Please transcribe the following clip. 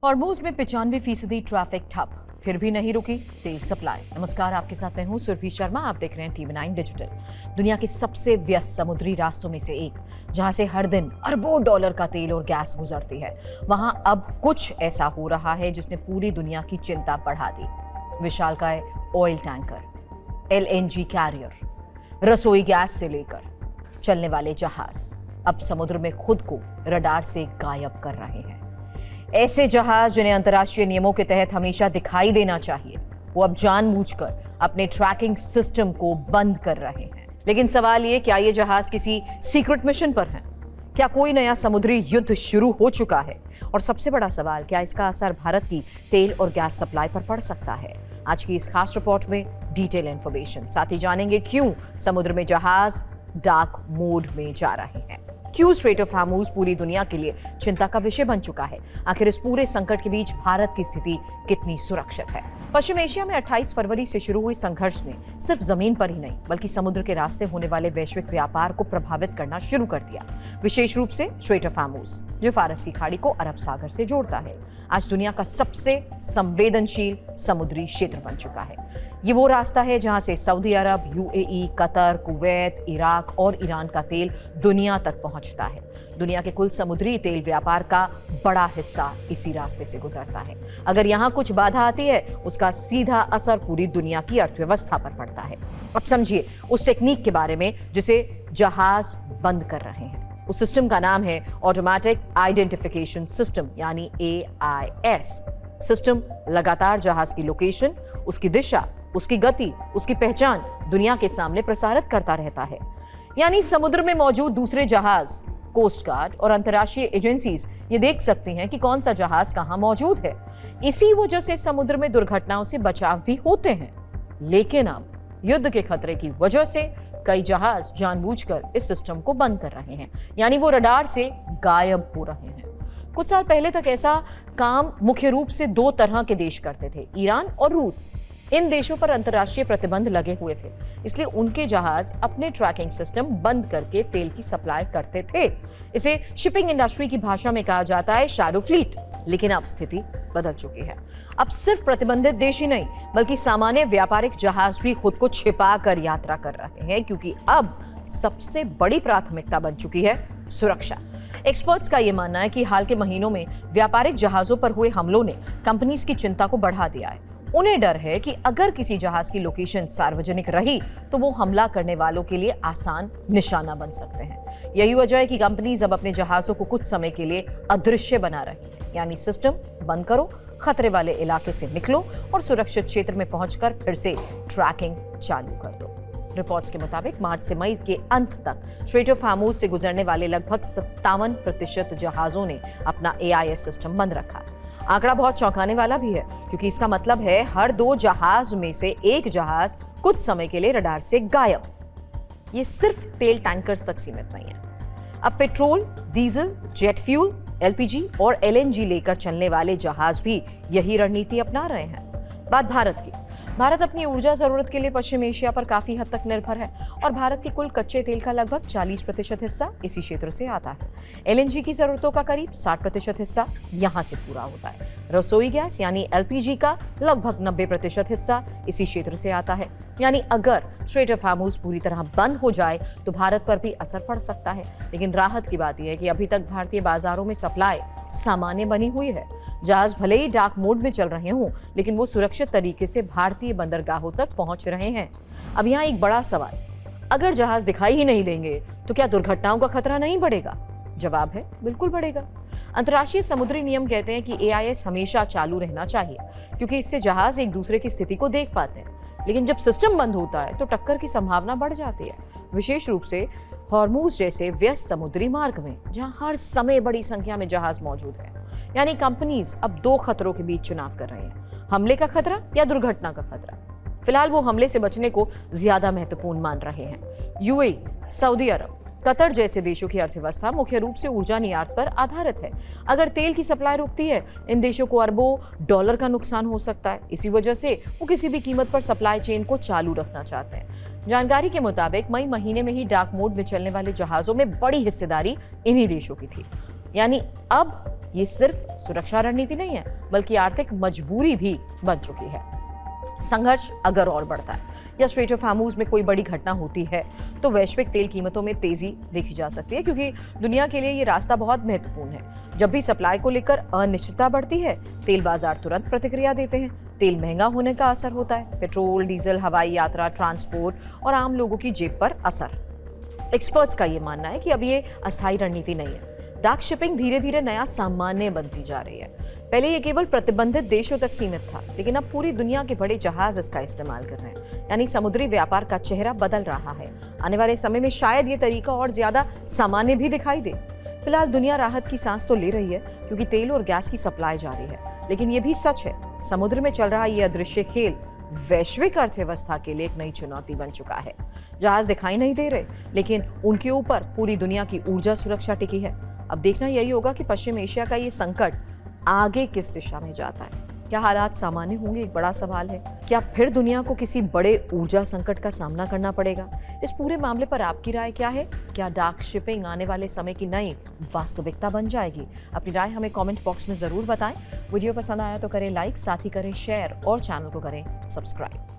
Hormuz में 95% traffic ठप, फिर भी नहीं रुकी तेल सप्लाई। नमस्कार, आपके साथ मैं हूं सुरभि शर्मा। आप देख रहे हैं TV9 डिजिटल। दुनिया के सबसे व्यस्त समुद्री रास्तों में से एक, जहां से हर दिन अरबों डॉलर का तेल और गैस गुजरती है, वहां अब कुछ ऐसा हो रहा है जिसने पूरी दुनिया की चिंता बढ़ा दी। विशालकाय ऑयल टैंकर, LNG कैरियर, रसोई गैस से लेकर चलने वाले जहाज अब समुद्र में खुद को रडार से गायब कर रहे हैं। ऐसे जहाज जिन्हें अंतर्राष्ट्रीय नियमों के तहत हमेशा दिखाई देना चाहिए, वो अब जानबूझकर अपने ट्रैकिंग सिस्टम को बंद कर रहे हैं। लेकिन सवाल ये, क्या ये जहाज किसी सीक्रेट मिशन पर हैं? क्या कोई नया समुद्री युद्ध शुरू हो चुका है? और सबसे बड़ा सवाल, क्या इसका असर भारत की तेल और गैस सप्लाई पर पड़ सकता है? आज की इस खास रिपोर्ट में डिटेल इंफॉर्मेशन, साथ ही जानेंगे क्यों समुद्र में जहाज डार्क मोड में जा रहे हैं, क्यों स्ट्रेट ऑफ हॉर्मुज़ पूरी दुनिया के लिए चिंता का विषय बन चुका है, आखिर इस पूरे संकट के बीच भारत की स्थिति कितनी सुरक्षित है। पश्चिम एशिया में 28 फरवरी से शुरू हुई संघर्ष ने सिर्फ जमीन पर ही नहीं बल्कि समुद्र के रास्ते होने वाले वैश्विक व्यापार को प्रभावित करना शुरू कर दिया, विशेष रूप से स्ट्रेट ऑफ हॉर्मुज़, जो फारस की खाड़ी को अरब सागर से जोड़ता है। आज दुनिया का सबसे संवेदनशील समुद्री क्षेत्र बन चुका है। ये वो रास्ता है जहां से सऊदी अरब, UAE, कतर, कुवैत, इराक और ईरान का तेल दुनिया तक पहुंचता है। दुनिया के कुल समुद्री तेल व्यापार का बड़ा हिस्सा इसी रास्ते से गुजरता है। अगर यहाँ कुछ बाधा आती है, उसका सीधा असर पूरी दुनिया की अर्थव्यवस्था पर पड़ता है। अब समझिए उस टेक्निक के बारे में जिसे जहाज बंद कर रहे हैं। उस सिस्टम का नाम है ऑटोमेटिक आइडेंटिफिकेशन सिस्टम, यानी AIS। सिस्टम लगातार जहाज की लोकेशन, उसकी दिशा, उसकी गति, उसकी पहचान दुनिया के सामने प्रसारित करता रहता है। यानी समुद्र में मौजूद दूसरे जहाज, कोस्ट गार्ड और अंतर्राष्ट्रीय एजेंसीज ये देख सकती हैं कि कौन सा जहाज कहां मौजूद है। इसी वजह से समुद्र में दुर्घटनाओं से बचाव भी होते हैं। लेकिन अब युद्ध के खतरे की वजह से कई जहाज जानबूझकर इस सिस्टम को बंद कर रहे हैं, यानी वो रडार से गायब हो रहे हैं। कुछ साल पहले तक ऐसा काम मुख्य रूप से दो तरह के देश करते थे, ईरान और रूस। इन देशों पर अंतर्राष्ट्रीय प्रतिबंध लगे हुए थे, इसलिए उनके जहाज अपने ट्रैकिंग सिस्टम बंद करके तेल की सप्लाई करते थे। इसे शिपिंग इंडस्ट्री की भाषा में कहा जाता है शैडो फ्लीट। लेकिन अब स्थिति बदल चुकी है। अब सिर्फ प्रतिबंधित देश ही नहीं बल्कि सामान्य व्यापारिक जहाज भी खुद को छिपा कर यात्रा कर रहे हैं, क्योंकि अब सबसे बड़ी प्राथमिकता बन चुकी है सुरक्षा। एक्सपर्ट्स का यह मानना है कि हाल के महीनों में व्यापारिक जहाजों पर हुए हमलों ने कंपनीज की चिंता को बढ़ा दिया है। उन्हें डर है कि अगर किसी जहाज की लोकेशन सार्वजनिक रही तो वो हमला करने वालों के लिए आसान निशाना बन सकते हैं। यही वजह है कि कंपनीज अब अपने जहाजों को कुछ समय के लिए अदृश्य बना रही हैं, यानी सिस्टम बंद करो, खतरे वाले इलाके से निकलो और सुरक्षित क्षेत्र में पहुंचकर फिर से ट्रैकिंग चालू कर दो। रिपोर्ट्स के मुताबिक मार्च से मई के अंत तक स्ट्रेट ऑफ हॉर्मुज़ से गुजरने वाले लगभग 57% जहाजों ने अपना AIS सिस्टम बंद रखा। आंकड़ा बहुत चौंकाने वाला भी है, क्योंकि इसका मतलब है हर 2 जहाज में से एक जहाज कुछ समय के लिए रडार से गायब। ये सिर्फ तेल टैंकर्स तक सीमित नहीं है। अब petrol, diesel, jet fuel, LPG और LNG लेकर चलने वाले जहाज भी यही रणनीति अपना रहे हैं। बात भारत की। भारत अपनी ऊर्जा जरूरत के लिए पश्चिम एशिया पर काफी हद तक निर्भर है और भारत के कुल कच्चे तेल का लगभग 40% हिस्सा इसी क्षेत्र से आता है। LNG की जरूरतों का करीब 60% हिस्सा यहां से पूरा होता है। रसोई गैस यानी LPG का लगभग 90% हिस्सा इसी क्षेत्र से आता है। यानी अगर स्ट्रेट ऑफ हॉर्मुज़ पूरी तरह बंद हो जाए तो भारत पर भी असर पड़ सकता है। लेकिन राहत की बात यह है कि अभी तक भारतीय बाजारों में सप्लाई सामान्य बनी हुई है। जहाज भले ही डार्क मोड में चल रहे हों, लेकिन वो सुरक्षित तरीके से भारतीय बंदरगाहों तक पहुंच रहे हैं। अब यहाँ एक बड़ा सवाल, अगर जहाज दिखाई ही नहीं देंगे तो क्या दुर्घटनाओं का खतरा नहीं बढ़ेगा? जवाब है, बिल्कुल बढ़ेगा। अंतर्राष्ट्रीय समुद्री नियम कहते हैं कि AIS हमेशा चालू रहना चाहिए, क्योंकि इससे जहाज एक दूसरे की स्थिति को देख पाते हैं। लेकिन जब सिस्टम बंद होता है तो टक्कर की संभावना बढ़ जाती है, विशेष रूप से हॉर्मुज़ जैसे व्यस्त समुद्री मार्ग में, जहां हर समय बड़ी संख्या में जहाज मौजूद है। यानी कंपनीज अब 2 खतरों के बीच चुनाव कर रहे हैं, हमले का खतरा या दुर्घटना का खतरा। फिलहाल वो हमले से बचने को ज्यादा महत्वपूर्ण मान रहे हैं। UAE, सऊदी अरब, कतर जैसे देशों की अर्थव्यवस्था मुख्य रूप से ऊर्जा निर्यात पर आधारित है। अगर तेल की सप्लाई रुकती है, इन देशों को अरबों डॉलर का नुकसान हो सकता है। इसी वजह से वो किसी भी कीमत पर सप्लाई चेन को चालू रखना चाहते हैं। जानकारी के मुताबिक मई महीने में ही डार्क मोड में चलने वाले जहाजों में बड़ी हिस्सेदारी इन्हीं देशों की थी। यानी अब ये सिर्फ सुरक्षा रणनीति नहीं है, बल्कि आर्थिक मजबूरी भी बन चुकी है। संघर्ष अगर और बढ़ता है या स्ट्रेट ऑफ हार्मूज में कोई बड़ी घटना होती है तो वैश्विक तेल कीमतों में तेजी देखी जा सकती है, क्योंकि दुनिया के लिए ये रास्ता बहुत महत्वपूर्ण है। जब भी सप्लाई को लेकर अनिश्चितता बढ़ती है, तेल बाजार तुरंत प्रतिक्रिया देते हैं। तेल महंगा होने का असर होता है, पेट्रोल, डीजल, हवाई यात्रा, ट्रांसपोर्ट और आम लोगों की जेब पर असर। एक्सपर्ट्स का ये मानना है कि अब ये अस्थायी रणनीति नहीं है। डार्क शिपिंग धीरे धीरे नया सामान्य बनती जा रही है। पहले ये केवल प्रतिबंधित देशों तक सीमित था, लेकिन अब पूरी दुनिया के बड़े जहाज इसका इस्तेमाल कर रहे हैं। यानी समुद्री व्यापार का चेहरा बदल रहा है। आने वाले समय में शायद ये तरीका और ज्यादा सामान्य भी दिखाई दे। फिलहाल दुनिया राहत की सांस तो ले रही है, क्योंकि तेल और गैस की सप्लाई जारी है, लेकिन ये भी सच है, समुद्र में चल रहा ये अदृश्य खेल वैश्विक अर्थव्यवस्था के लिए एक नई चुनौती बन चुका है। जहाज दिखाई नहीं दे रहे, लेकिन उनके ऊपर पूरी दुनिया की ऊर्जा सुरक्षा टिकी है। अब देखना यही होगा कि पश्चिम एशिया का ये संकट आगे किस दिशा में जाता है। क्या हालात सामान्य होंगे, एक बड़ा सवाल है। क्या फिर दुनिया को किसी बड़े ऊर्जा संकट का सामना करना पड़ेगा? इस पूरे मामले पर आपकी राय क्या है? क्या डार्क शिपिंग आने वाले समय की नई वास्तविकता बन जाएगी? अपनी राय हमें कमेंट बॉक्स में जरूर बताएं। वीडियो पसंद आया तो करें लाइक, साथ ही करें शेयर और चैनल को करें सब्सक्राइब।